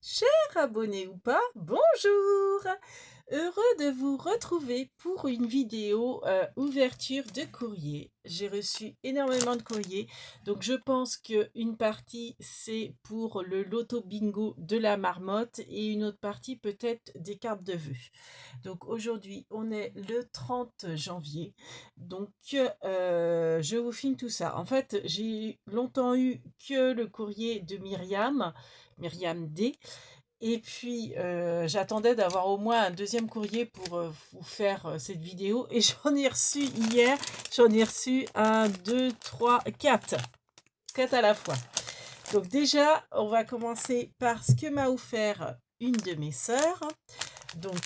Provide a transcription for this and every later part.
Chers abonnés ou pas, bonjour! Heureux de vous retrouver pour une vidéo ouverture de courrier. J'ai reçu énormément de courriers, donc je pense qu'une partie c'est pour le loto bingo de la marmotte et une autre partie peut-être des cartes de vœux. Donc aujourd'hui on est le 30 janvier, donc je vous filme tout ça. En fait j'ai longtemps eu que le courrier de Myriam D. Et puis, j'attendais d'avoir au moins un deuxième courrier pour, vous faire, cette vidéo et j'en ai reçu hier, j'en ai reçu un, 2, 3, 4, 4 à la fois. Donc déjà, on va commencer par ce que m'a offert une de mes sœurs. Donc,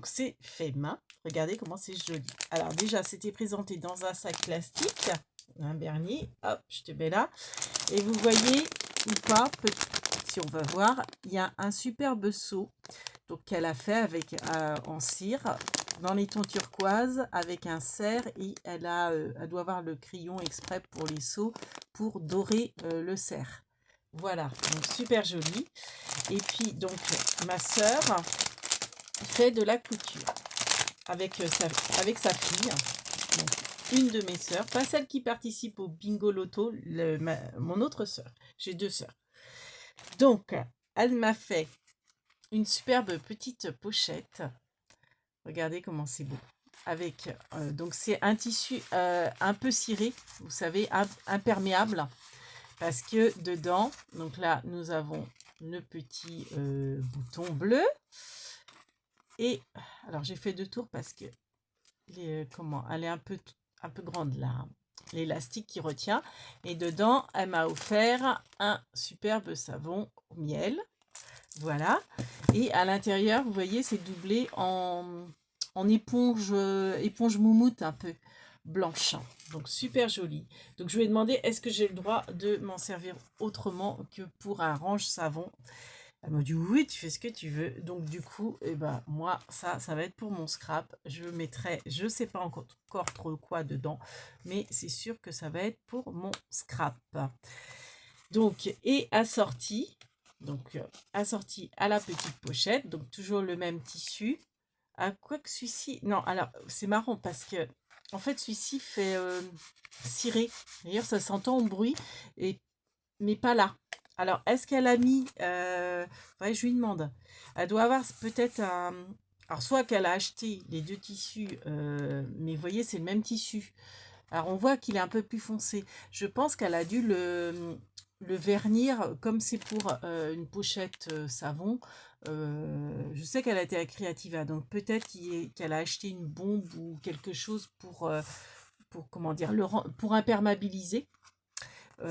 c'est fait main. Regardez comment c'est joli. Alors déjà, c'était présenté dans un sac plastique, un bernier. Hop, je te mets là. Et vous voyez ou pas, si on va voir, il y a un superbe seau donc qu'elle a fait avec en cire dans les tons turquoise avec un cerf et elle doit avoir le crayon exprès pour les seaux pour dorer le cerf. Voilà, donc super joli. Et puis donc ma sœur fait de la couture avec sa fille. Donc, une de mes sœurs, pas celle qui participe au bingo loto, mon autre sœur. J'ai deux sœurs. Donc, elle m'a fait une superbe petite pochette. Regardez comment c'est beau. Avec, donc c'est un tissu un peu ciré, vous savez, imperméable. Parce que dedans, donc là, nous avons le petit bouton bleu. Et, alors j'ai fait deux tours parce que, elle est un peu grande là. L'élastique qui retient. Et dedans, elle m'a offert un superbe savon au miel. Voilà. Et à l'intérieur, vous voyez, c'est doublé en éponge, éponge moumoute un peu blanche. Donc super joli. Donc je lui ai demandé est-ce que j'ai le droit de m'en servir autrement que pour un range-savon. Elle m'a dit oui, tu fais ce que tu veux. Donc du coup, eh ben, moi, ça va être pour mon scrap. Je mettrai, je sais pas encore trop quoi dedans, mais c'est sûr que ça va être pour mon scrap. Donc, et assorti, donc assorti à la petite pochette, donc toujours le même tissu. À quoi que celui-ci, non, alors c'est marrant parce que en fait celui-ci fait ciré. D'ailleurs, ça s'entend au bruit, et mais pas là. Alors, est-ce qu'elle a mis, ouais, je lui demande. Elle doit avoir peut-être un, alors soit qu'elle a acheté les deux tissus, mais vous voyez, c'est le même tissu. Alors on voit qu'il est un peu plus foncé. Je pense qu'elle a dû le vernir, comme c'est pour une pochette savon. Je sais qu'elle a été à Creativa, donc peut-être qu'elle a acheté une bombe ou quelque chose pour comment dire, pour imperméabiliser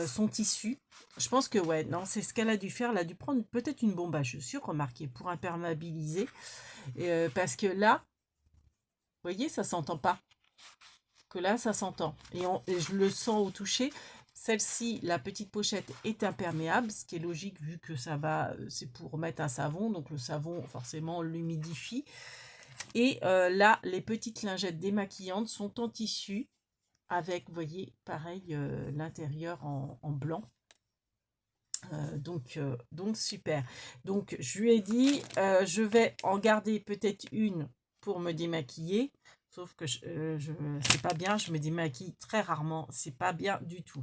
son tissu. Je pense que ouais, non, c'est ce qu'elle a dû faire. Elle a dû prendre peut-être une bombe à chaussures, remarquez, pour imperméabiliser. Parce que là, vous voyez, ça s'entend pas. Que là, ça s'entend. Et je le sens au toucher. Celle-ci, la petite pochette est imperméable, ce qui est logique vu que ça va, c'est pour mettre un savon. Donc le savon, forcément, l'humidifie. Et là, les petites lingettes démaquillantes sont en tissu avec, vous voyez, pareil, l'intérieur en blanc. Donc super. Donc je lui ai dit, je vais en garder peut-être une pour me démaquiller. Sauf que c'est pas bien, je me démaquille très rarement, c'est pas bien du tout.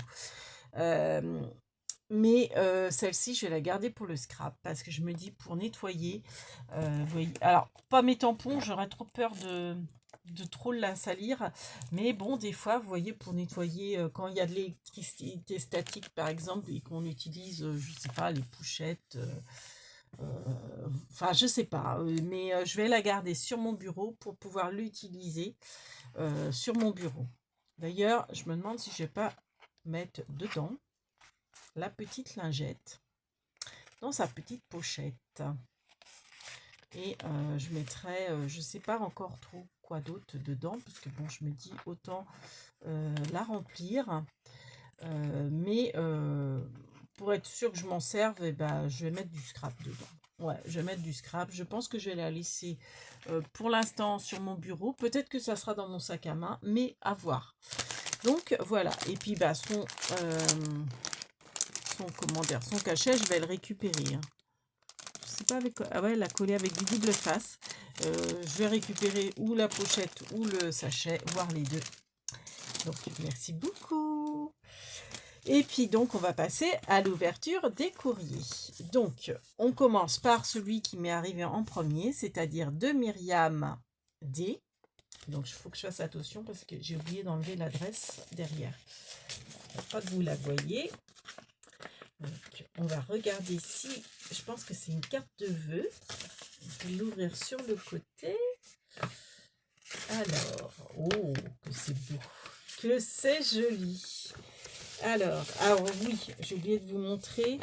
Mais celle-ci, je vais la garder pour le scrap parce que je me dis pour nettoyer. Vous voyez, alors, pas mes tampons, j'aurais trop peur de trop la salir. Mais bon, des fois, vous voyez, pour nettoyer, quand il y a de l'électricité statique, par exemple, et qu'on utilise, je sais pas, les pochettes. Enfin, je sais pas, mais je vais la garder sur mon bureau pour pouvoir l'utiliser sur mon bureau. D'ailleurs, je me demande si je vais pas mettre dedans la petite lingette dans sa petite pochette. Et je mettrai, je sais pas encore trop quoi d'autre dedans, parce que bon, je me dis autant la remplir. Mais pour être sûr que je m'en serve, et ben, je vais mettre du scrap dedans. Ouais, je vais mettre du scrap. Je pense que je vais la laisser pour l'instant sur mon bureau. Peut-être que ça sera dans mon sac à main, mais à voir. Donc voilà. Et puis bah, son cachet, je vais le récupérer. Hein. Je sais pas avec quoi. Ah ouais, elle l'a collé avec du double face. Je vais récupérer ou la pochette ou le sachet, voire les deux. Donc, merci beaucoup. Et puis, donc, on va passer à l'ouverture des courriers. Donc, on commence par celui qui m'est arrivé en premier, c'est-à-dire de Myriam D. Donc, il faut que je fasse attention parce que j'ai oublié d'enlever l'adresse derrière. Pas que vous la voyez. Donc, on va regarder si... Je pense que c'est une carte de vœux. On peut l'ouvrir sur le côté. Alors, oh, que c'est beau. Que c'est joli. Alors oui, j'ai oublié de vous montrer.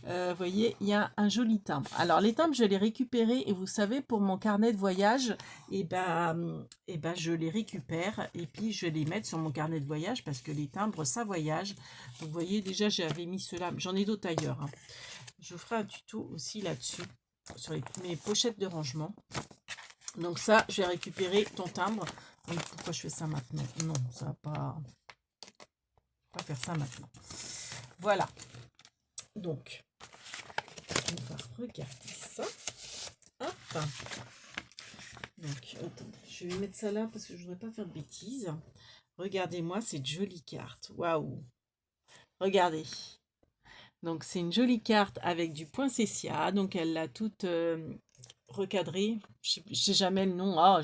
Vous voyez, il y a un joli timbre. Alors, les timbres, je les récupérer et vous savez, pour mon carnet de voyage, je les récupère et puis je les mets sur mon carnet de voyage parce que les timbres, ça voyage. Donc, vous voyez, déjà, j'avais mis ceux-là. J'en ai d'autres ailleurs. Hein. Je ferai un tuto aussi là-dessus, sur mes pochettes de rangement. Donc ça, je vais récupérer ton timbre. Donc, pourquoi je fais ça maintenant? Non, ça va pas faire ça maintenant. Voilà. Donc, on va regarder ça. Hop. Donc, attendez, je vais mettre ça là parce que je ne voudrais pas faire de bêtises. Regardez-moi cette jolie carte. Waouh. Regardez. Donc, c'est une jolie carte avec du poinsettia. Donc, elle l'a toute recadrée. Je ne sais jamais le nom. Ah,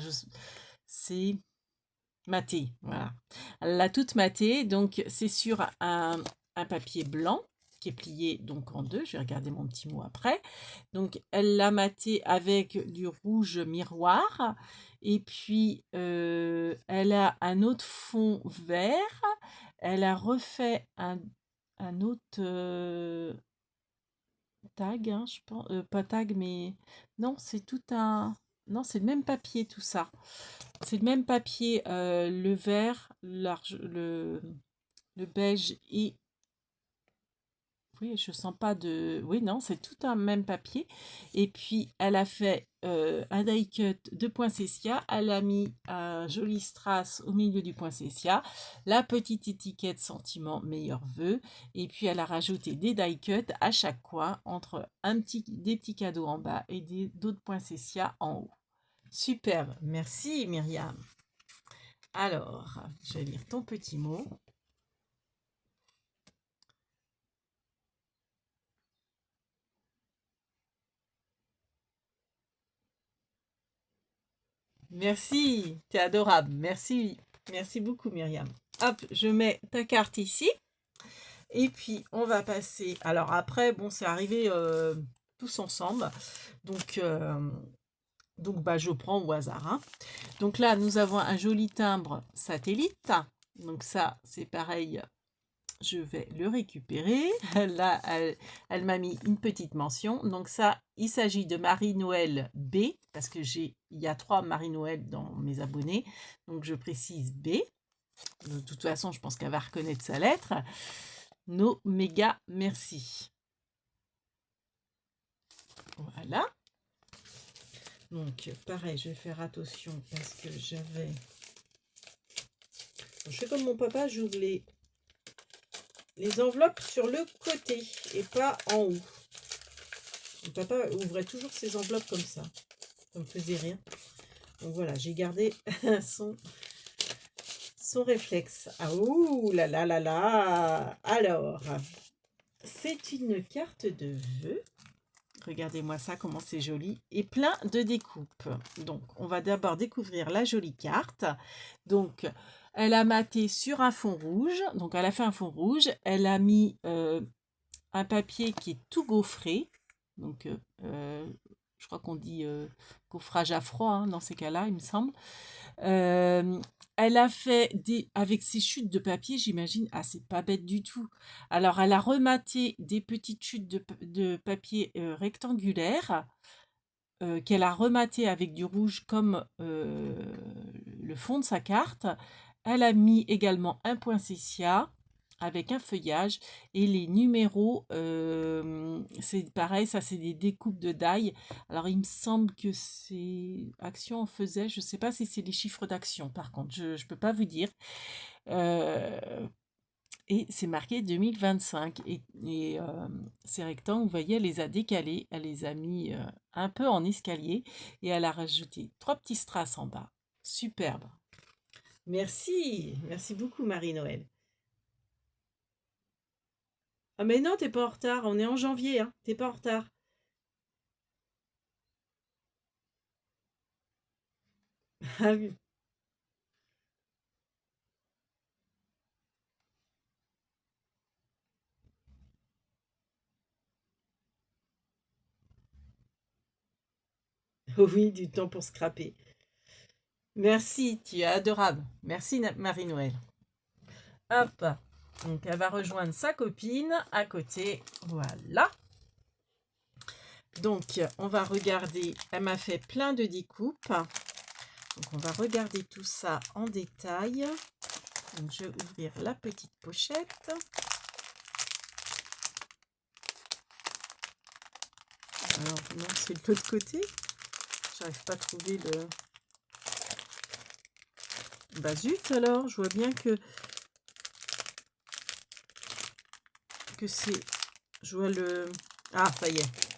c'est matée. Voilà. Elle l'a toute matée. Donc, c'est sur un papier blanc qui est plié donc en deux. Je vais regarder mon petit mot après. Donc, elle l'a maté avec du rouge miroir. Et puis, elle a un autre fond vert. Elle a refait un autre tag, hein, je pense. Pas tag, mais non, c'est tout un... Non, c'est le même papier, tout ça. C'est le même papier, le vert, le beige et... Oui, je sens pas de... Oui, non, c'est tout un même papier. Et puis, elle a fait un die cut de poinsettia. Elle a mis un joli strass au milieu du poinsettia. La petite étiquette sentiment meilleurs vœux. Et puis, elle a rajouté des die cut à chaque coin entre des petits cadeaux en bas et d'autres poinsettia en haut. Superbe. Merci, Myriam. Alors, je vais lire ton petit mot. Merci, t'es adorable. Merci, merci beaucoup, Myriam. Hop, je mets ta carte ici. Et puis, on va passer... Alors après, bon, c'est arrivé tous ensemble. Donc, je prends au hasard. Hein. Donc là, nous avons un joli timbre satellite. Donc ça, c'est pareil. Je vais le récupérer. Là, elle m'a mis une petite mention. Donc ça, il s'agit de Marie-Noël B, parce que il y a 3 Marie-Noël dans mes abonnés. Donc je précise B. De toute façon, je pense qu'elle va reconnaître sa lettre. Nos méga merci. Voilà. Donc pareil, je vais faire attention parce que j'avais... Je fais comme mon papa, j'ouvre les enveloppes sur le côté et pas en haut. Mon papa ouvrait toujours ses enveloppes comme ça. Ça me faisait rire. Donc voilà, j'ai gardé son réflexe. Ah ouh là là là là. Alors, c'est une carte de vœux. Regardez-moi ça, comment c'est joli. Et plein de découpes. Donc, on va d'abord découvrir la jolie carte. Donc, elle a maté sur un fond rouge. Donc, elle a fait un fond rouge. Elle a mis un papier qui est tout gaufré. Donc, je crois qu'on dit gaufrage à froid hein, dans ces cas-là, il me semble. Elle a fait avec ses chutes de papier, j'imagine. Ah, c'est pas bête du tout. Alors, elle a rematé des petites chutes de papier rectangulaires qu'elle a rematé avec du rouge comme le fond de sa carte. Elle a mis également un poinsettia avec un feuillage et les numéros, c'est pareil, ça c'est des découpes de die. Alors il me semble que c'est Action en faisait, je ne sais pas si c'est les chiffres d'Action par contre, je ne peux pas vous dire. Et c'est marqué 2025. Ces rectangles, vous voyez, elle les a décalés, elle les a mis un peu en escalier et elle a rajouté 3 petits strass en bas. Superbe. Merci, merci beaucoup Marie-Noël. Ah mais non, t'es pas en retard, on est en janvier, hein. T'es pas en retard. Ah oui. Oh oui, du temps pour scraper. Merci, tu es adorable. Merci Marie-Noël. Hop, donc elle va rejoindre sa copine à côté. Voilà. Donc on va regarder, elle m'a fait plein de découpes. Donc on va regarder tout ça en détail. Donc je vais ouvrir la petite pochette. Alors non, c'est de l'autre côté. J'arrive pas à trouver le... Bah zut alors, je vois bien que c'est... Je vois le... Ah, ça y est.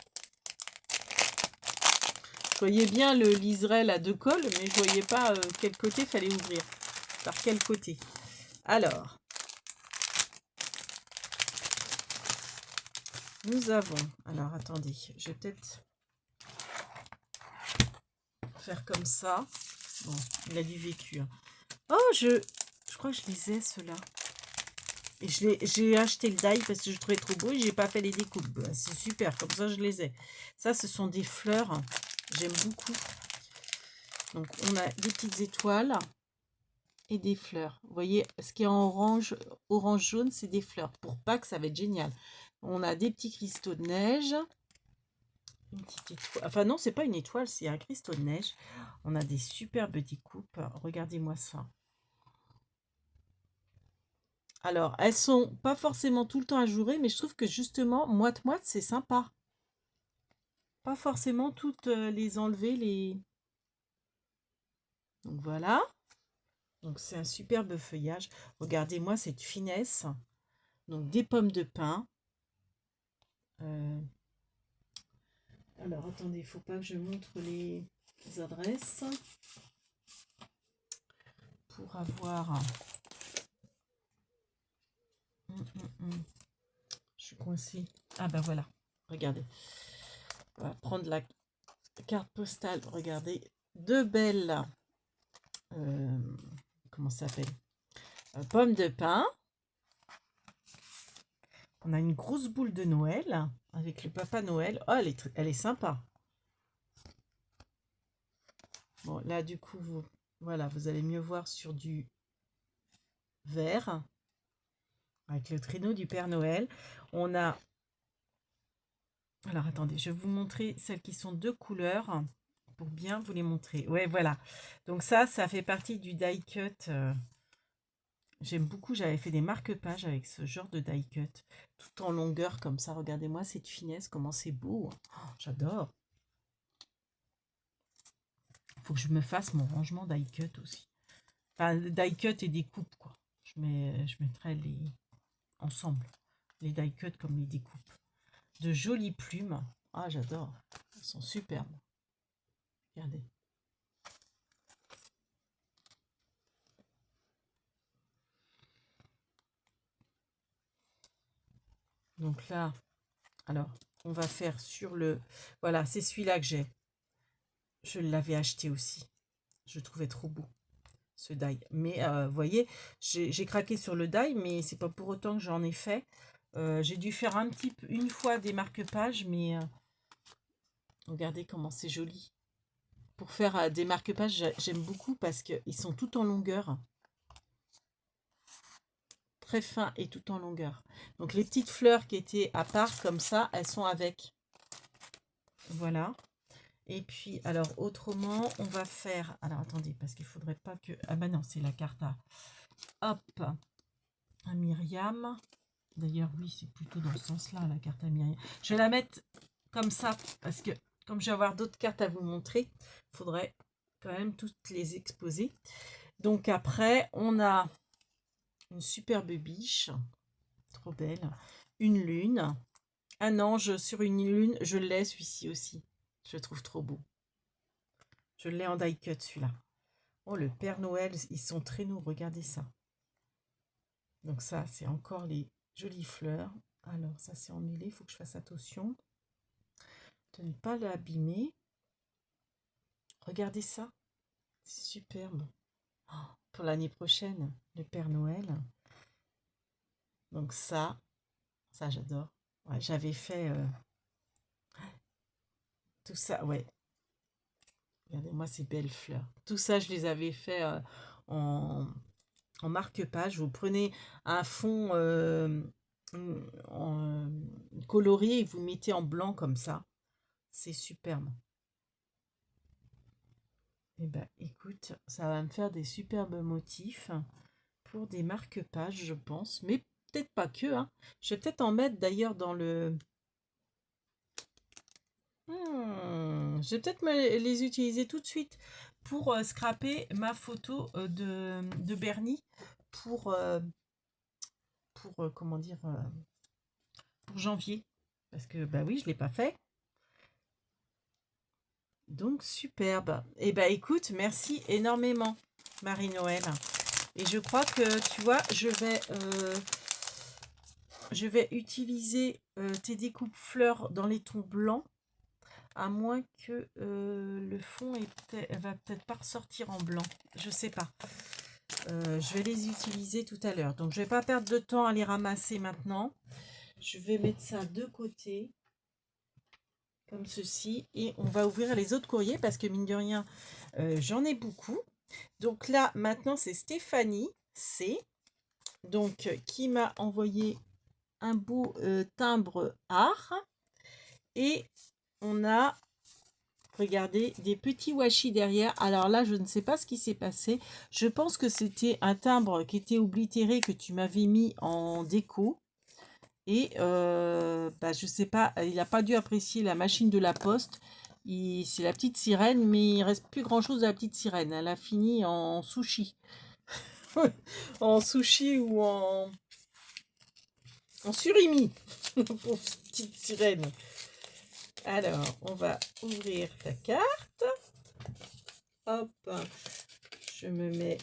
Je voyais bien le liserel à deux cols, mais je voyais pas quel côté fallait ouvrir. Par quel côté. Alors, nous avons... Alors, attendez, je vais peut-être faire comme ça. Bon, il a du vécu. Hein. Oh, je crois que je les ai, ceux-là. Et j'ai acheté le die parce que je trouvais trop beau et j'ai pas fait les découpes. Bah, c'est super, comme ça je les ai. Ça, ce sont des fleurs. J'aime beaucoup. Donc, on a des petites étoiles et des fleurs. Vous voyez, ce qui est en orange, orange-jaune, c'est des fleurs. Pour Pâques, ça va être génial. On a des petits cristaux de neige. Une petite étoile. Enfin, non, c'est pas une étoile, c'est un cristaux de neige. On a des superbes découpes. Regardez-moi ça. Alors, elles sont pas forcément tout le temps ajourées, mais je trouve que justement, moite-moite, c'est sympa. Pas forcément toutes les enlever, les... Donc voilà. Donc c'est un superbe feuillage. Regardez-moi cette finesse. Donc des pommes de pin. Alors attendez, il faut pas que je montre les adresses. Pour avoir... Je suis coincée. Ah ben voilà, regardez. On va prendre la carte postale. Regardez, deux belles... comment ça s'appelle, pommes de pin. On a une grosse boule de Noël avec le Papa Noël. Oh, elle est sympa. Bon, là, du coup, voilà, vous allez mieux voir sur du vert avec le traîneau du Père Noël. On a... Alors, attendez, je vais vous montrer celles qui sont de couleurs pour bien vous les montrer. Ouais, voilà. Donc ça fait partie du die cut. J'aime beaucoup, j'avais fait des marque-pages avec ce genre de die cut, tout en longueur comme ça. Regardez-moi cette finesse, comment c'est beau. Oh, j'adore. Il faut que je me fasse mon rangement die cut aussi. Enfin, die cut et des coupes, quoi. Je mettrai les ensemble, les die cut comme les découpes. De jolies plumes. Ah, j'adore. Elles sont superbes. Regardez. Donc là, alors, on va faire sur le... Voilà, c'est celui-là que j'ai. Je l'avais acheté aussi. Je le trouvais trop beau, ce die. Mais, vous voyez, j'ai craqué sur le die, mais c'est pas pour autant que j'en ai fait. J'ai dû faire une fois des marque-pages, mais regardez comment c'est joli. Pour faire des marque-pages, j'aime beaucoup parce qu'ils sont tout en longueur. Très fin et tout en longueur. Donc les petites fleurs qui étaient à part comme ça, elles sont avec. Voilà. Et puis, alors autrement, on va faire... Alors attendez, parce qu'il faudrait pas que... Ah bah non, c'est la carte à... Hop, à Myriam. D'ailleurs, oui, c'est plutôt dans ce sens-là, la carte à Myriam. Je vais la mettre comme ça, parce que comme je vais avoir d'autres cartes à vous montrer, il faudrait quand même toutes les exposer. Donc après, on a une superbe biche. Trop belle. Une lune. Un ange sur une lune. Je l'ai celui-ci aussi. Je le trouve trop beau. Je l'ai en die cut celui-là. Oh, le Père Noël, ils sont très nous. Regardez ça. Donc ça, c'est encore les jolies fleurs. Alors, ça, c'est emmêlé. Il faut que je fasse attention de ne pas l'abîmer. Regardez ça. C'est superbe. Oh, pour l'année prochaine, le Père Noël. Donc ça j'adore. Ouais, j'avais fait tout ça. Ouais, regardez-moi ces belles fleurs. Tout ça, je les avais fait en, en marque-page. Vous prenez un fond en, coloré et vous mettez en blanc comme ça. C'est superbe. Eh ben, écoute, ça va me faire des superbes motifs pour des marque-pages, je pense. Mais peut-être pas que, hein. Je vais peut-être en mettre d'ailleurs dans le... Je vais peut-être les utiliser tout de suite pour scraper ma photo de Bernie pour, comment dire, pour janvier. Parce que, bah oui, je ne l'ai pas fait. Donc, superbe. Et bah écoute, merci énormément, Marie-Noël. Et je crois que, tu vois, je vais utiliser tes découpes fleurs dans les tons blancs, à moins que le fond va peut-être pas ressortir en blanc. Je sais pas. Je vais les utiliser tout à l'heure. Donc, je vais pas perdre de temps à les ramasser maintenant. Je vais mettre ça de côté, comme ceci. Et on va ouvrir les autres courriers parce que, mine de rien, j'en ai beaucoup. Donc là, maintenant, c'est Stéphanie C. Donc, qui m'a envoyé un beau timbre art. Et on a, regardez, des petits washi derrière. Alors là, je ne sais pas ce qui s'est passé. Je pense que c'était un timbre qui était oblitéré que tu m'avais mis en déco. Et bah, je sais pas, il n'a pas dû apprécier la machine de la poste. C'est la petite sirène, mais il reste plus grand chose de la petite sirène. Elle a fini en sushi. En sushi ou en surimi. Pauvre petite sirène. Alors, on va ouvrir ta carte. Hop, je me mets...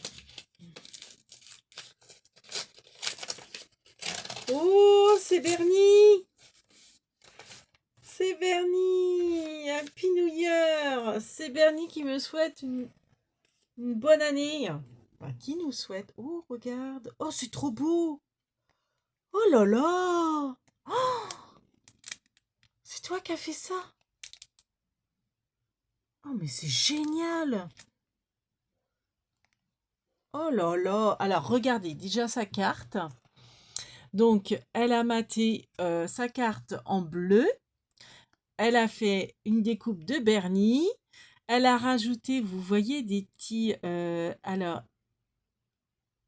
Oh, c'est Bernie! C'est Bernie! Happy New Year! C'est Bernie qui me souhaite une bonne année. Enfin, qui nous souhaite? Oh, regarde! Oh, c'est trop beau! Oh là là! Oh, c'est toi qui as fait ça? Oh, mais c'est génial! Oh là là! Alors, regardez déjà sa carte. Donc, elle a maté sa carte en bleu. Elle a fait une découpe de Bernie. Elle a rajouté, vous voyez, des petits... alors,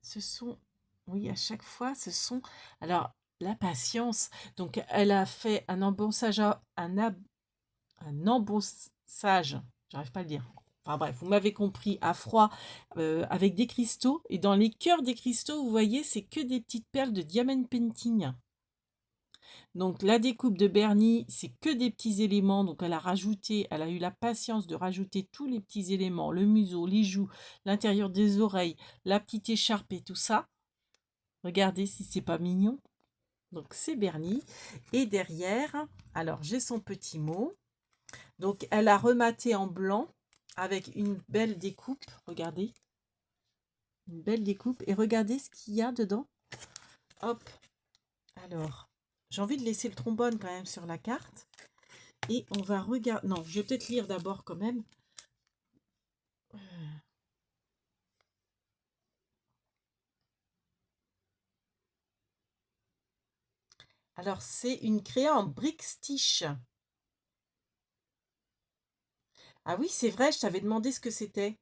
ce sont... Oui, à chaque fois, ce sont... Alors, la patience. Donc, elle a fait un embossage, un embossage, j'arrive pas à le dire. Enfin bref, vous m'avez compris, à froid, avec des cristaux. Et dans les cœurs des cristaux, vous voyez, c'est que des petites perles de diamant painting. Donc la découpe de Bernie, c'est que des petits éléments. Donc elle a eu la patience de rajouter tous les petits éléments, le museau, les joues, l'intérieur des oreilles, la petite écharpe et tout ça. Regardez si c'est pas mignon. Donc c'est Bernie. Et derrière, alors j'ai son petit mot. Donc elle a rematé en blanc avec une belle découpe. Regardez. Une belle découpe. Et regardez ce qu'il y a dedans. Hop. Alors, j'ai envie de laisser le trombone quand même sur la carte. Et on va regarder... Non, je vais peut-être lire d'abord quand même. Alors, c'est une créa en brick stitch. Ah oui, c'est vrai, je t'avais demandé ce que c'était.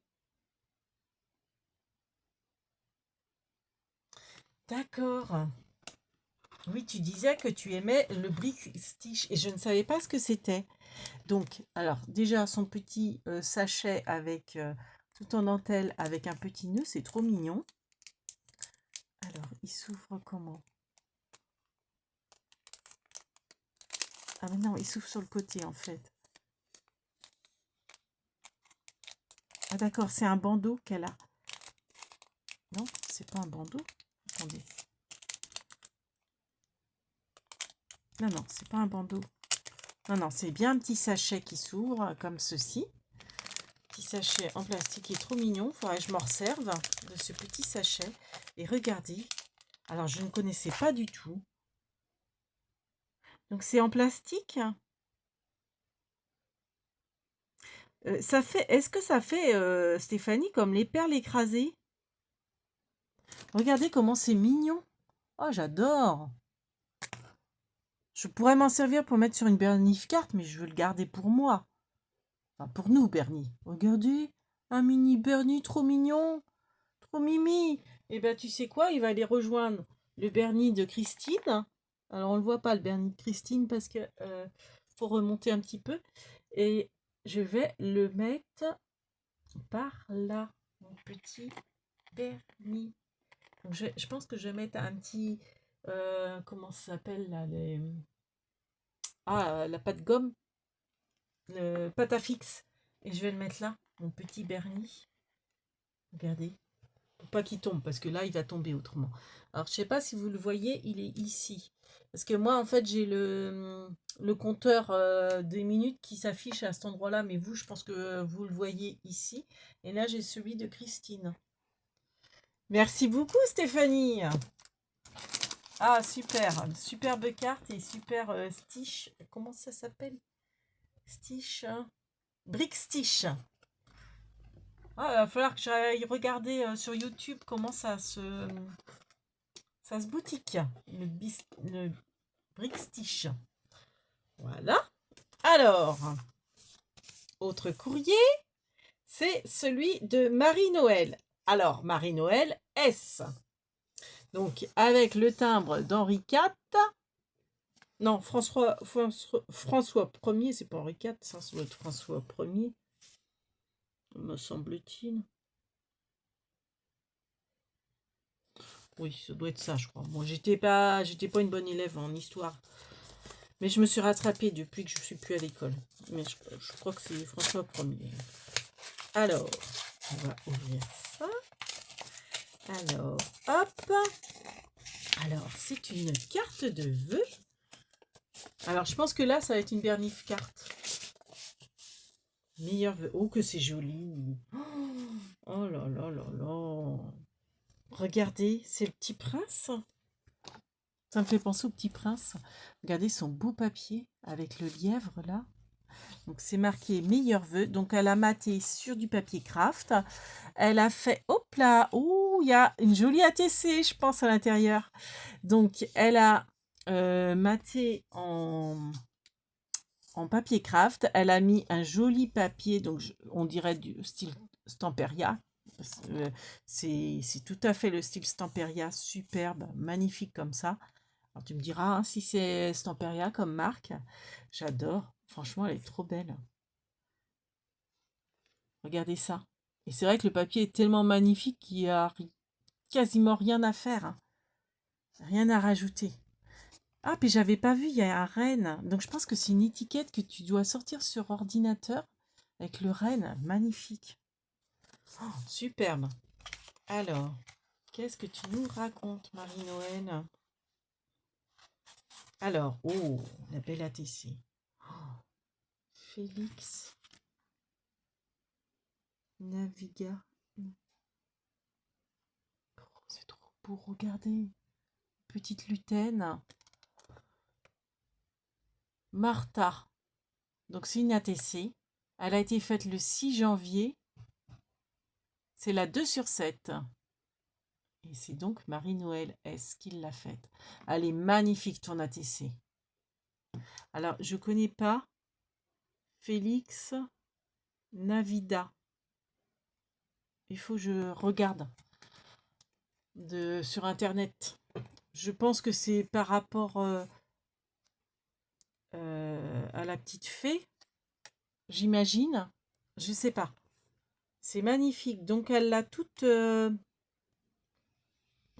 D'accord. Oui, tu disais que tu aimais le brick stitch et je ne savais pas ce que c'était. Donc, alors, déjà, son petit sachet avec tout en dentelle avec un petit nœud, c'est trop mignon. Alors, il s'ouvre comment? Ah mais non, il s'ouvre sur le côté en fait. Ah d'accord, c'est un bandeau qu'elle a. Non, c'est pas un bandeau. Attendez. Non, non, c'est pas un bandeau. Non, non, c'est bien un petit sachet qui s'ouvre comme ceci. Petit sachet en plastique qui est trop mignon. Il faudrait que je m'en resserve de ce petit sachet. Et regardez. Alors, je ne connaissais pas du tout. Donc, c'est en plastique. Ça fait. Est-ce que ça fait, Stéphanie, comme les perles écrasées? Regardez comment c'est mignon. Oh, j'adore. Je pourrais m'en servir pour mettre sur une Bernie carte, mais je veux le garder pour moi. Enfin, pour nous, Bernie. Regardez, un mini Bernie trop mignon, trop mimi. Et ben, tu sais quoi, il va aller rejoindre le Bernie de Christine. Alors, on ne le voit pas, le Bernie de Christine, parce que faut remonter un petit peu. Et je vais le mettre par là, mon petit Bernie. Donc, je pense que je vais mettre un petit... comment ça s'appelle, là, la pâte gomme, le pâte à fixe. Et je vais le mettre là, mon petit Bernie. Regardez. Pour pas qu'il tombe, parce que là, il va tomber autrement. Alors, je sais pas si vous le voyez, il est ici. Parce que moi, en fait, j'ai le compteur des minutes qui s'affiche à cet endroit-là. Mais vous, je pense que vous le voyez ici. Et là, j'ai celui de Christine. Merci beaucoup, Stéphanie. Ah, super. Superbe carte et super Stitch. Comment ça s'appelle? Stitch. Brick Stitch. Ah, il va falloir que j'aille regarder sur YouTube comment ça se boutique. Le Brick Stitch. Voilà. Alors, autre courrier, c'est celui de Marie-Noël. Alors, Marie-Noël S. Donc, avec le timbre d'Henri IV. Non, François Ier, c'est pas Henri IV, ça doit être François Ier, me semble-t-il. Oui, ça doit être ça, je crois. Moi, j'étais pas une bonne élève en histoire. Mais je me suis rattrapée depuis que je suis plus à l'école. Mais je crois que c'est François Ier. Alors, on va ouvrir ça. Alors, hop. Alors, c'est une carte de vœux. Alors, je pense que là, ça va être une bernif carte. Meilleur vœu. Oh, que c'est joli. Oh là là là là. Regardez, c'est le petit prince. Ça me fait penser au petit prince. Regardez son beau papier avec le lièvre là. Donc c'est marqué meilleur vœu. Donc elle a maté sur du papier craft. Elle a fait, hop là, oh, il y a une jolie ATC, je pense, à l'intérieur. Donc elle a maté en papier craft. Elle a mis un joli papier, donc on dirait du style Stamperia. C'est tout à fait le style Stamperia, superbe, magnifique comme ça. Alors tu me diras hein, si c'est Stamperia comme marque. J'adore. Franchement, elle est trop belle. Regardez ça. Et c'est vrai que le papier est tellement magnifique qu'il n'y a quasiment rien à faire. Hein. Rien à rajouter. Ah, puis j'avais pas vu, il y a un renne. Donc je pense que c'est une étiquette que tu dois sortir sur ordinateur avec le renne. Magnifique. Oh, superbe. Alors, qu'est-ce que tu nous racontes, Marie-Noël? Alors, oh, la belle ATC. Oh, Félix Naviga. Oh, c'est trop beau, regardez. Petite lutaine. Martha. Donc c'est une ATC. Elle a été faite le 6 janvier. C'est la 2/7. Et c'est donc Marie-Noël S qui l'a faite. Elle est magnifique ton ATC. Alors, je ne connais pas Félix Navida. Il faut que je regarde sur Internet. Je pense que c'est par rapport à la petite fée. J'imagine. Je sais pas. C'est magnifique. Donc, elle l'a toute... on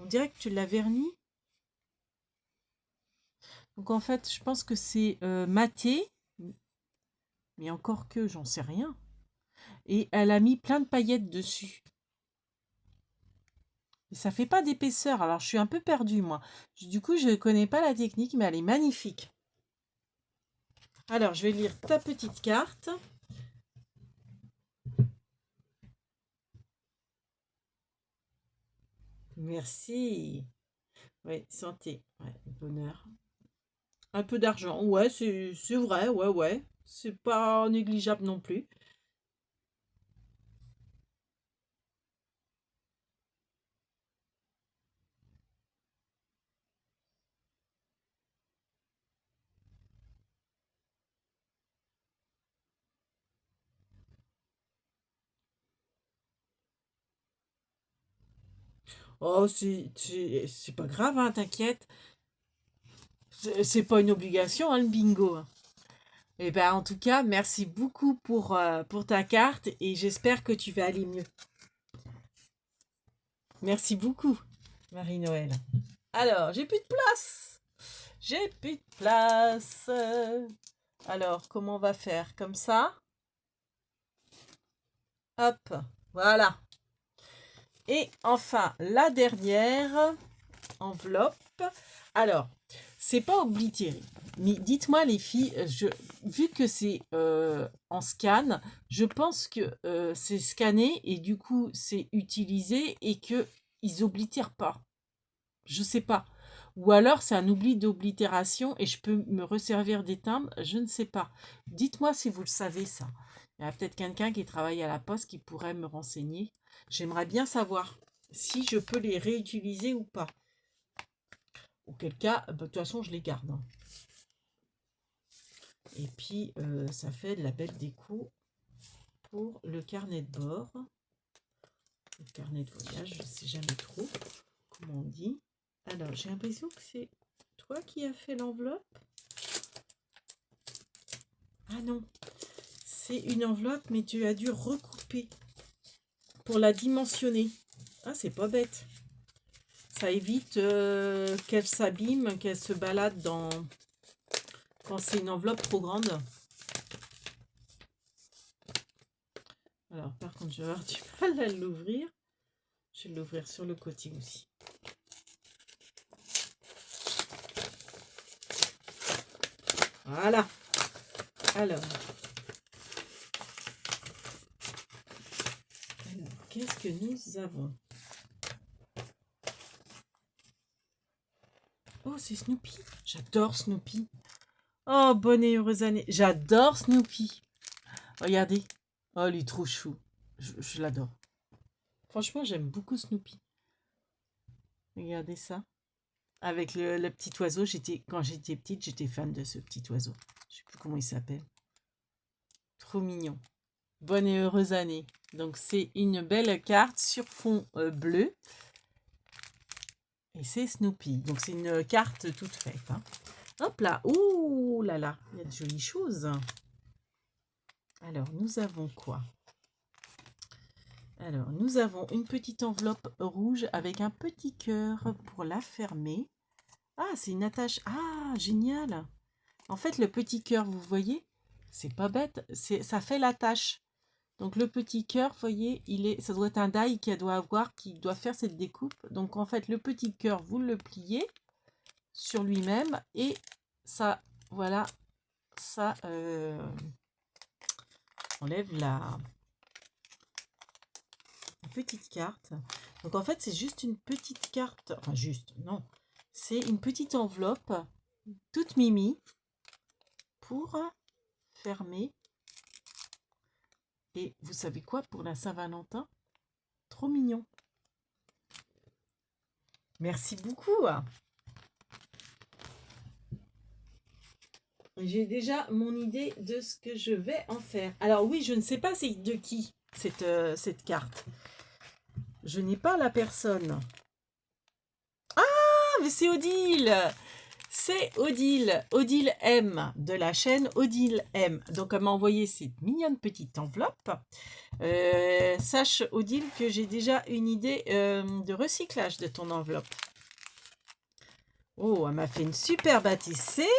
dirait que tu l'as vernie. Donc en fait, je pense que c'est maté, mais encore que, j'en sais rien. Et elle a mis plein de paillettes dessus. Mais ça fait pas d'épaisseur, alors je suis un peu perdue moi. Du coup, je ne connais pas la technique, mais elle est magnifique. Alors, je vais lire ta petite carte. Merci. Oui, santé, ouais, bonheur. Un peu d'argent, ouais, c'est vrai, ouais, ouais. C'est pas négligeable non plus. Oh, c'est pas grave, hein, t'inquiète. C'est pas une obligation, hein, le bingo. Eh ben, en tout cas, merci beaucoup pour ta carte et j'espère que tu vas aller mieux. Merci beaucoup, Marie-Noël. Alors, j'ai plus de place. J'ai plus de place. Alors, comment on va faire? Comme ça? Hop, voilà. Et enfin, la dernière enveloppe. Alors, c'est pas oblitéré. Mais dites-moi les filles, vu que c'est en scan, je pense que c'est scanné et du coup c'est utilisé et que ils oblitèrent pas. Je sais pas. Ou alors c'est un oubli d'oblitération et je peux me resservir des timbres, je ne sais pas. Dites-moi si vous le savez ça. Il y a peut-être quelqu'un qui travaille à la poste qui pourrait me renseigner. J'aimerais bien savoir si je peux les réutiliser ou pas. Auquel cas, de toute façon, je les garde, hein. Et puis, ça fait de la belle déco pour le carnet de bord. Le carnet de voyage, je ne sais jamais trop comment on dit. Alors, j'ai l'impression que c'est toi qui as fait l'enveloppe. Ah non, c'est une enveloppe, mais tu as dû recouper pour la dimensionner. Ah, c'est pas bête. Ça évite qu'elle s'abîme, qu'elle se balade quand c'est une enveloppe trop grande. Alors, par contre, je vais avoir du mal à l'ouvrir. Je vais l'ouvrir sur le côté aussi. Voilà. Alors, qu'est-ce que nous avons? Oh, c'est Snoopy. J'adore Snoopy. Oh, bonne et heureuse année. J'adore Snoopy. Regardez. Oh, il est trop chou. Je l'adore. Franchement, j'aime beaucoup Snoopy. Regardez ça. Avec le petit oiseau, quand j'étais petite, j'étais fan de ce petit oiseau. Je sais plus comment il s'appelle. Trop mignon. Bonne et heureuse année. Donc, c'est une belle carte sur fond bleu. Et c'est Snoopy. Donc, c'est une carte toute faite, hein. Hop là. Ouh là là. Il y a de jolies choses. Alors, nous avons quoi? Alors, nous avons une petite enveloppe rouge avec un petit cœur pour la fermer. Ah, c'est une attache. Ah, génial. En fait, le petit cœur, vous voyez, c'est pas bête. Ça fait l'attache. Donc, le petit cœur, vous voyez, ça doit être un die qui doit faire cette découpe. Donc, en fait, le petit cœur, vous le pliez sur lui-même et ça, voilà, ça enlève la petite carte. Donc en fait, c'est juste une petite carte. Enfin, juste, non. C'est une petite enveloppe toute mimi pour fermer. Et vous savez quoi, pour la Saint-Valentin? Trop mignon. Merci beaucoup. J'ai déjà mon idée de ce que je vais en faire. Alors oui, je ne sais pas c'est de qui cette carte. Je n'ai pas la personne. Ah, mais c'est Odile! C'est Odile, Odile M de la chaîne Odile M. Donc elle m'a envoyé cette mignonne petite enveloppe. Sache Odile que j'ai déjà une idée de recyclage de ton enveloppe. Oh, elle m'a fait une super bâtissée.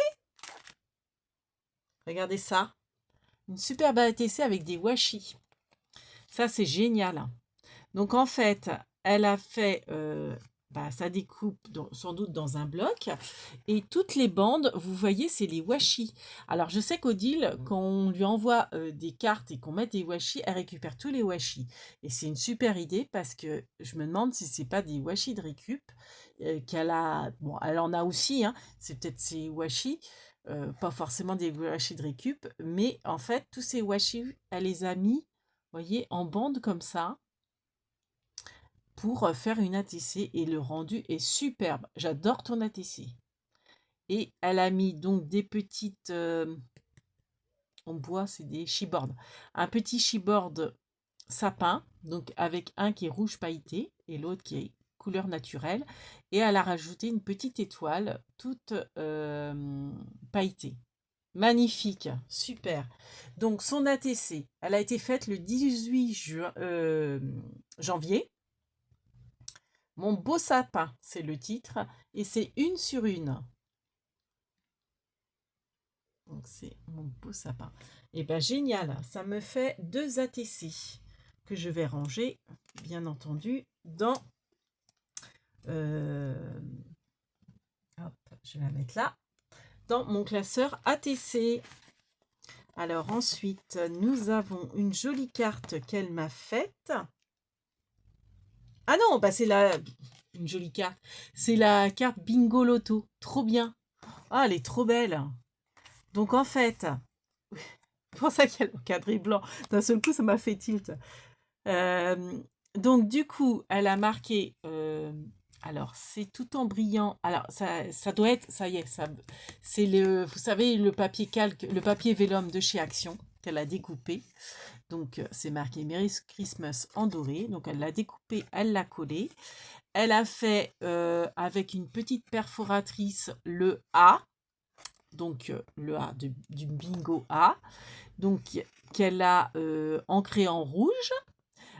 Regardez ça. Une super bâtissée avec des washi. Ça, c'est génial. Donc, en fait, elle a fait sa découpe sans doute dans un bloc. Et toutes les bandes, vous voyez, c'est les washi. Alors, je sais qu'Odile, quand on lui envoie des cartes et qu'on met des washi, elle récupère tous les washi. Et c'est une super idée parce que je me demande si c'est pas des washi de récup qu'elle a. Bon, elle en a aussi, hein. C'est peut-être ces washi. Pas forcément des washi de récup, mais en fait, tous ces washi, elle les a mis, vous voyez, en bande comme ça pour faire une ATC et le rendu est superbe. J'adore ton ATC. Et elle a mis donc des petites en bois, c'est des chibords. Un petit chiboard sapin, donc avec un qui est rouge pailleté et l'autre qui est couleur naturelle. Et elle a rajouté une petite étoile toute pailletée. Magnifique, super. Donc son ATC, elle a été faite le 18 janvier. Mon beau sapin, c'est le titre, et c'est une sur une. Donc c'est mon beau sapin. Et ben génial, ça me fait 2 ATC que je vais ranger, bien entendu, dans... hop, je vais la mettre là, dans mon classeur ATC. Alors ensuite, nous avons une jolie carte qu'elle m'a faite. Ah non, bah c'est une jolie carte. C'est la carte Bingo Loto. Trop bien. Ah, elle est trop belle. Donc en fait, c'est pour ça qu'il y a le cadre blanc. D'un seul coup, ça m'a fait tilt. Donc du coup, elle a marqué. Alors, c'est tout en brillant. Alors, ça doit être. Ça y est, c'est vous savez, le papier calque, le papier vélum de chez Action qu'elle a découpé. Donc, c'est marqué Merry Christmas en doré. Donc, elle l'a découpé, elle l'a collé. Elle a fait avec une petite perforatrice le A. Donc, le A du bingo A. Donc, qu'elle a ancré en rouge.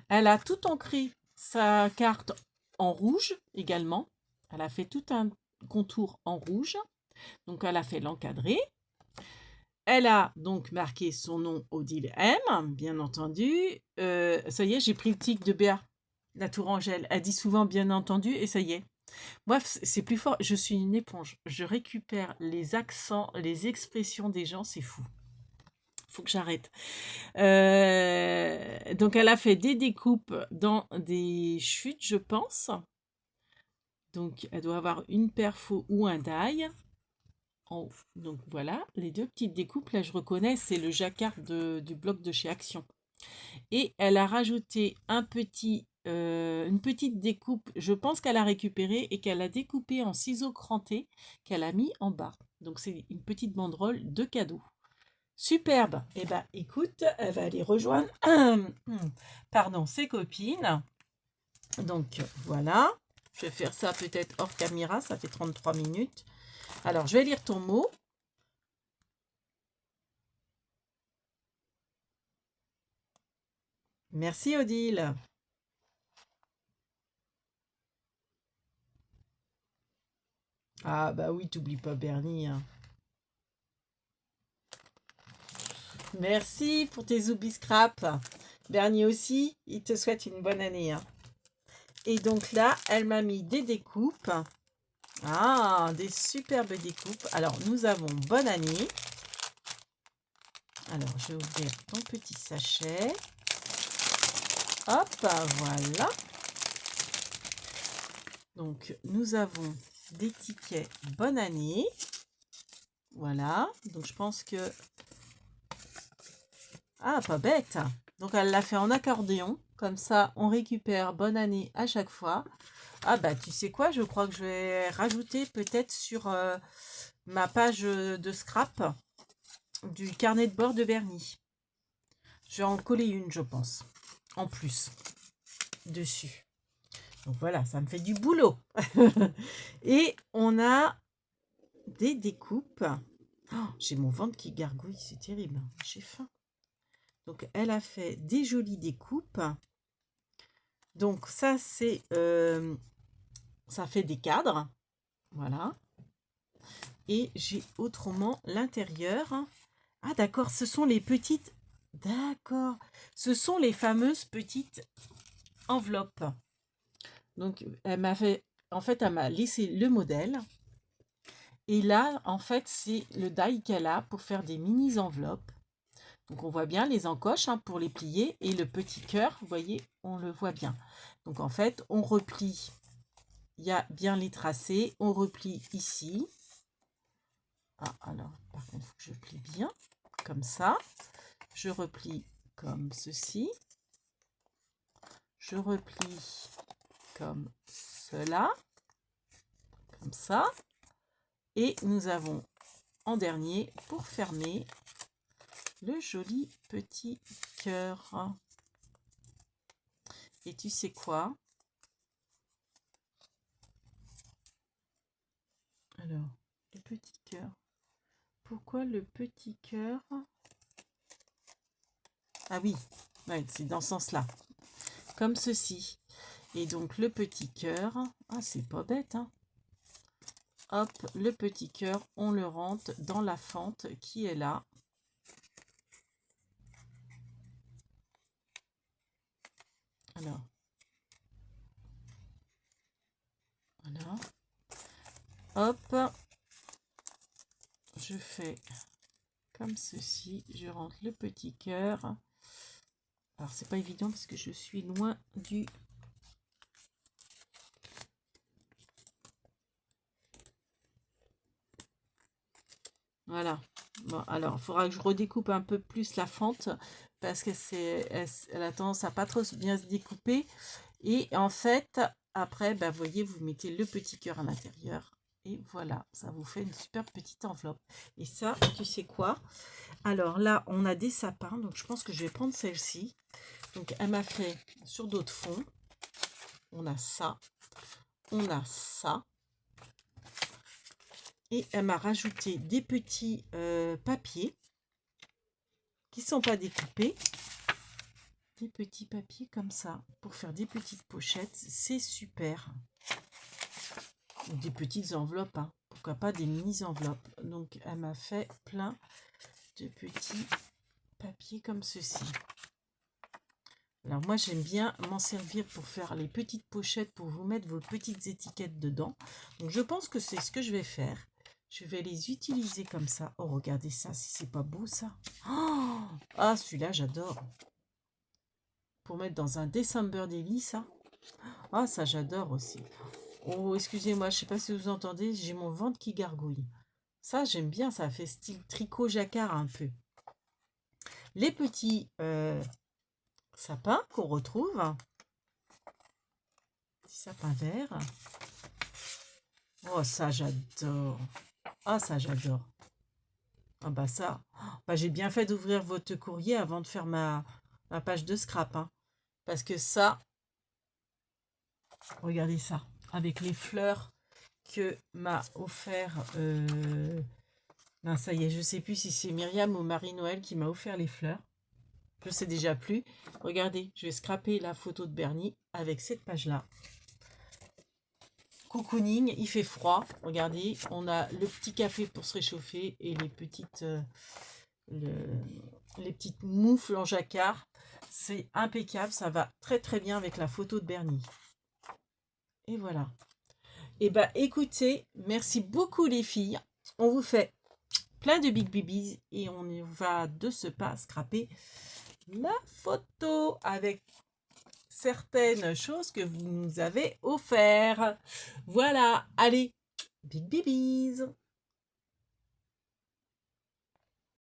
Elle a tout ancré sa carte en rouge également. Elle a fait tout un contour en rouge. Donc, elle a fait l'encadré. Elle a donc marqué son nom Odile M, bien entendu. Ça y est, j'ai pris le tic de Béa, la Tourangelle. Elle dit souvent bien entendu et ça y est. Bref, c'est plus fort. Je suis une éponge. Je récupère les accents, les expressions des gens, c'est fou. Faut que j'arrête. Donc, elle a fait des découpes dans des chutes, je pense. Donc, elle doit avoir une perfo ou un die. Donc, voilà, les deux petites découpes, là, je reconnais, c'est le jacquard du bloc de chez Action. Et elle a rajouté une petite découpe, je pense qu'elle a récupéré et qu'elle a découpé en ciseaux crantés qu'elle a mis en bas. Donc, c'est une petite banderole de cadeau. Superbe. Eh bien, écoute, elle va aller rejoindre pardon, ses copines. Donc, voilà. Je vais faire ça peut-être hors caméra. Ça fait 33 minutes. Alors, je vais lire ton mot. Merci, Odile. Ah, bah oui, t'oublies pas Bernie, hein. Merci pour tes Zoubi Scrap. Bernie aussi, il te souhaite une bonne année, hein. Et donc là, elle m'a mis des découpes. Ah, des superbes découpes. Alors, nous avons bonne année. Alors, je vais ouvrir ton petit sachet. Hop, voilà. Donc, nous avons des tickets bonne année. Voilà. Donc, je pense que... Ah, pas bête. Donc, elle l'a fait en accordéon. Comme ça, on récupère bonne année à chaque fois. Ah, bah, tu sais quoi? Je crois que je vais rajouter peut-être sur ma page de scrap du carnet de bord de Bernie. Je vais en coller une, je pense. En plus. Dessus. Donc, voilà, ça me fait du boulot. Et on a des découpes. Oh, j'ai mon ventre qui gargouille, c'est terrible. J'ai faim. Donc, elle a fait des jolies découpes. Donc, ça, c'est... ça fait des cadres. Voilà. Et j'ai autrement l'intérieur. Ah d'accord, ce sont les petites... D'accord, ce sont les fameuses petites enveloppes. Donc, elle m'a fait... En fait, elle m'a laissé le modèle. Et là, en fait, c'est le die qu'elle a pour faire des mini enveloppes. Donc, on voit bien les encoches hein, pour les plier. Et le petit cœur, vous voyez, on le voit bien. Donc, en fait, on replie. Il y a bien les tracés. On replie ici. Ah, alors, par contre, il faut que je plie bien. Comme ça. Je replie comme ceci. Je replie comme cela. Comme ça. Et nous avons en dernier, pour fermer, le joli petit cœur. Et tu sais quoi? Alors, le petit cœur. Pourquoi le petit cœur? Ah oui, ouais, c'est dans ce sens-là. Comme ceci. Et donc, le petit cœur. Ah, c'est pas bête, hein? Hop, le petit cœur, on le rentre dans la fente qui est là. Alors, voilà. Hop, je fais comme ceci. Je rentre le petit cœur. Alors, c'est pas évident parce que je suis loin du... Voilà. Bon, alors, il faudra que je redécoupe un peu plus la fente parce que elle a tendance à pas trop bien se découper. Et en fait, après, bah, vous voyez, vous mettez le petit cœur à l'intérieur. Et voilà, ça vous fait une super petite enveloppe. Et ça, tu sais quoi? Alors là, on a des sapins. Donc, je pense que je vais prendre celle-ci. Donc, elle m'a fait sur d'autres fonds. On a ça. On a ça. Et elle m'a rajouté des petits papiers qui ne sont pas découpés. Des petits papiers comme ça pour faire des petites pochettes. C'est super. Des petites enveloppes. Hein. Pourquoi pas des mini enveloppes. Donc, elle m'a fait plein de petits papiers comme ceci. Alors, moi, j'aime bien m'en servir pour faire les petites pochettes pour vous mettre vos petites étiquettes dedans. Donc, je pense que c'est ce que je vais faire. Je vais les utiliser comme ça. Oh, regardez ça, si c'est pas beau ça. Oh ah, celui-là, j'adore. Pour mettre dans un December Daily, ça. Ah, ça, j'adore aussi. Oh, excusez-moi, je sais pas si vous entendez, j'ai mon ventre qui gargouille. Ça, j'aime bien, ça fait style tricot jacquard un peu. Les petits sapins qu'on retrouve. Petit sapin vert. Oh, ça, j'adore. Ah, ça, j'adore. Ah, bah ça. Bah, j'ai bien fait d'ouvrir votre courrier avant de faire ma page de scrap. Hein. Parce que ça, regardez ça. Avec les fleurs que m'a offert... Ben, ça y est, je sais plus si c'est Myriam ou Marie-Noël qui m'a offert les fleurs. Je sais déjà plus. Regardez, je vais scraper la photo de Bernie avec cette page-là. Cocooning, il fait froid. Regardez, on a le petit café pour se réchauffer et les petites, les petites moufles en jacquard. C'est impeccable, ça va très très bien avec la photo de Bernie. Et voilà. Et bah écoutez, merci beaucoup les filles. On vous fait plein de big babies et on va de ce pas scraper la photo avec certaines choses que vous nous avez offertes. Voilà, allez, big babies.